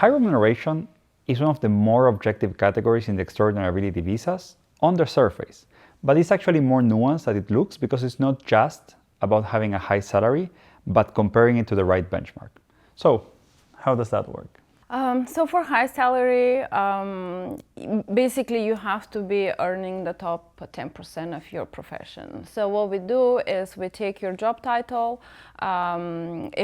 high remuneration is one of the more objective categories in the extraordinary ability visas on the surface, but it's actually more nuanced than it looks because it's not just about having a high salary, but comparing it to the right benchmark. So how does that work? So for high salary, basically you have to be earning the top 10% of your profession. So what we do is we take your job title.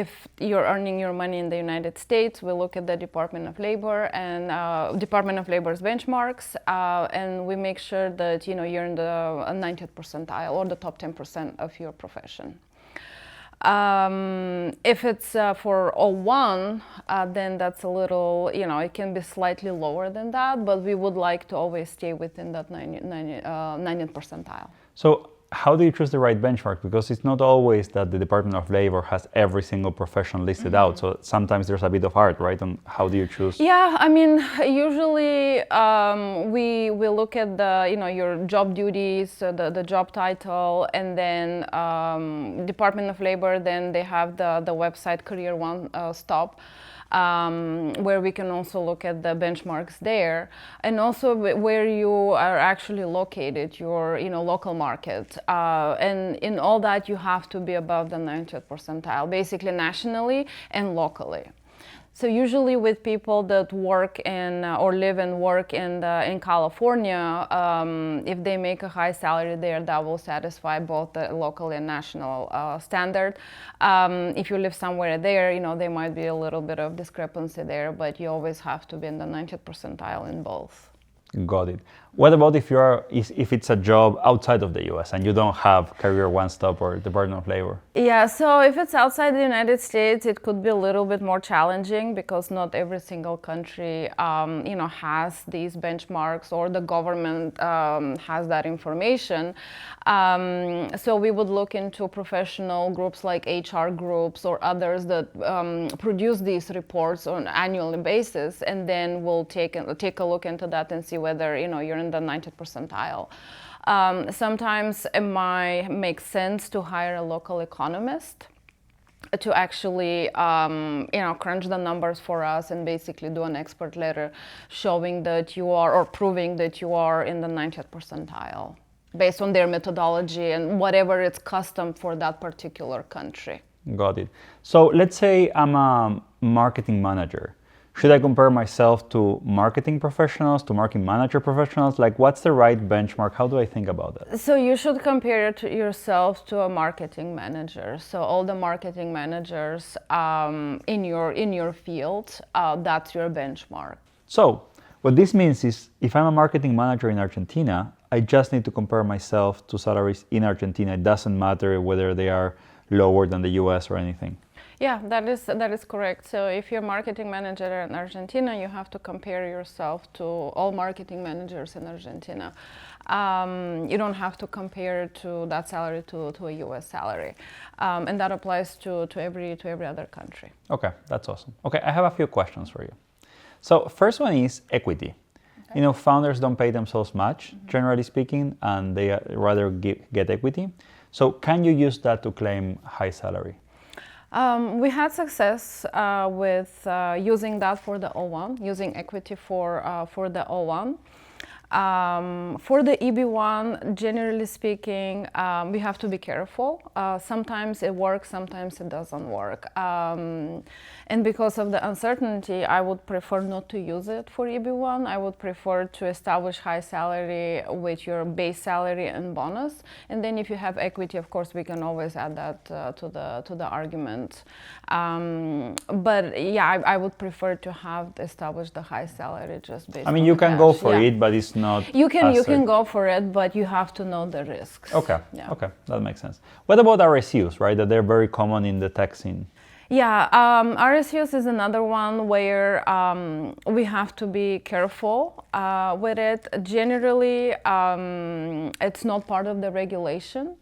If you're earning your money in the United States, we look at the Department of Labor and Department of Labor's benchmarks, and we make sure that you're in the 90th percentile or the top 10% of your profession. If it's for O1, then that's a little, it can be slightly lower than that, but we would like to always stay within that 90th percentile. So how do you choose the right benchmark? Because it's not always that the Department of Labor has every single profession listed out. So sometimes there's a bit of art, right? On how do you choose? Yeah, I mean, usually we look at the, your job duties, the job title, and then Department of Labor, then they have the website Career One Stop. Where we can also look at the benchmarks there, and also where you are actually located, your local market, and in all that you have to be above the 90th percentile, basically nationally and locally. So usually with people that work in or live and work in California, if they make a high salary there, that will satisfy both the local and national standard. If you live somewhere there, there might be a little bit of discrepancy there, but you always have to be in the 90th percentile in both. Got it. What about if it's a job outside of the US and you don't have Career One Stop or Department of Labor? Yeah, so if it's outside the United States, it could be a little bit more challenging because not every single country, has these benchmarks or the government has that information. So we would look into professional groups like HR groups or others that produce these reports on an annual basis, and then we'll take a look into that and see whether you're in the 90th percentile. Sometimes it might make sense to hire a local economist to actually crunch the numbers for us and basically do an expert letter showing that you are, or proving that you are in the 90th percentile based on their methodology and whatever it's custom for that particular country. Got it. So let's say I'm a marketing manager. Should I compare myself to marketing professionals, to marketing manager professionals? Like, what's the right benchmark? How do I think about that? So you should compare yourself to a marketing manager. So all the marketing managers in your field, that's your benchmark. So what this means is if I'm a marketing manager in Argentina, I just need to compare myself to salaries in Argentina. It doesn't matter whether they are lower than the US or anything. Yeah, that is correct. So if you're a marketing manager in Argentina, you have to compare yourself to all marketing managers in Argentina. You don't have to compare to that salary to a US salary. And that applies to every other country. Okay, that's awesome. Okay, I have a few questions for you. So first one is equity. Okay. Founders don't pay themselves much, generally speaking, and they rather get equity. So can you use that to claim high salary? We had success with using that for the O1, using equity for the O1. For the EB1, generally speaking, we have to be careful. Sometimes it works, sometimes it doesn't work. And because of the uncertainty, I would prefer not to use it for EB1. I would prefer to establish high salary with your base salary and bonus. And then if you have equity, of course, we can always add that to the argument. But yeah, I would prefer to have established the high salary just based on you can cash. go for it, but it's not. You can go for it, but you have to know the risks. Okay. Yeah. Okay, that makes sense. What about RSUs, right? That they're very common in the tech scene. Yeah, RSUs is another one where we have to be careful with it. Generally, it's not part of the regulation.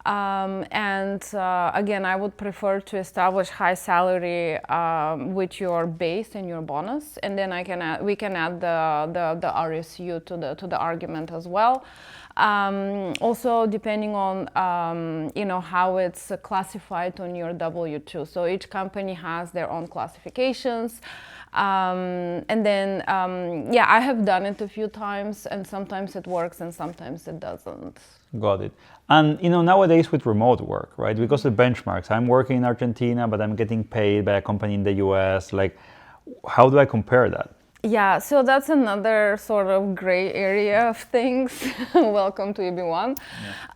Again, I would prefer to establish high salary with your base and your bonus, and then we can add the RSU to the argument as well. Also, depending on how it's classified on your W-2. So each company has their own classifications. And then, I have done it a few times, and sometimes it works and sometimes it doesn't. Got it. And nowadays with remote work, right? Because the benchmarks, I'm working in Argentina, but I'm getting paid by a company in the US. Like, how do I compare that? Yeah, so that's another sort of gray area of things. Welcome to EB1.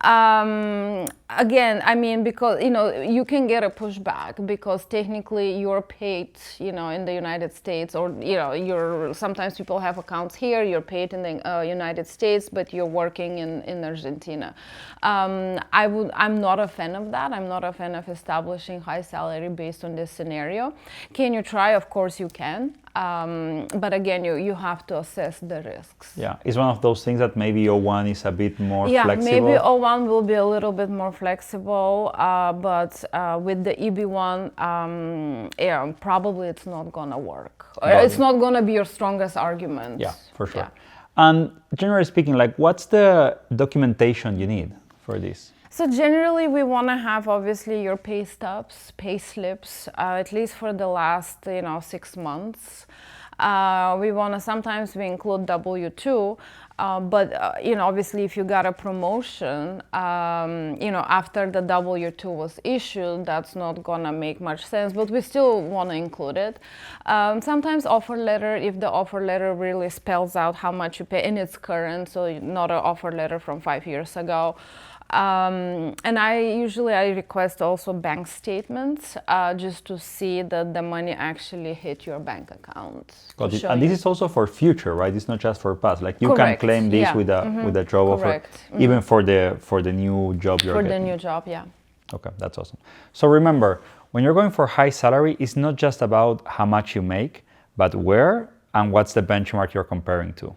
Yeah. Again, I mean, because you can get a pushback because technically you're paid, in the United States, or sometimes people have accounts here. You're paid in the United States, but you're working in Argentina. I'm not a fan of that. I'm not a fan of establishing high salary based on this scenario. Can you try? Of course you can. But again, you have to assess the risks. Yeah, it's one of those things that maybe O1 is a bit more flexible. Yeah, maybe O1 will be a little bit more flexible, but with the EB1, probably it's not gonna work. It's not gonna be your strongest argument. Yeah, for sure. Yeah. And generally speaking, like, what's the documentation you need for this? So generally, we want to have obviously your pay stubs, pay slips, at least for the last 6 months. We want to sometimes we include W-2, but obviously if you got a promotion, after the W-2 was issued, that's not gonna make much sense. But we still want to include it. Sometimes offer letter, if the offer letter really spells out how much you pay and it's current, so not an offer letter from 5 years ago. And I usually request also bank statements just to see that the money actually hit your bank account. Got it. And this is also for future, right? It's not just for past. Like you Correct. can claim this with a job offer, even for the new job you're getting. For the new job, yeah. Okay, that's awesome. So remember, when you're going for high salary, it's not just about how much you make, but where and what's the benchmark you're comparing to.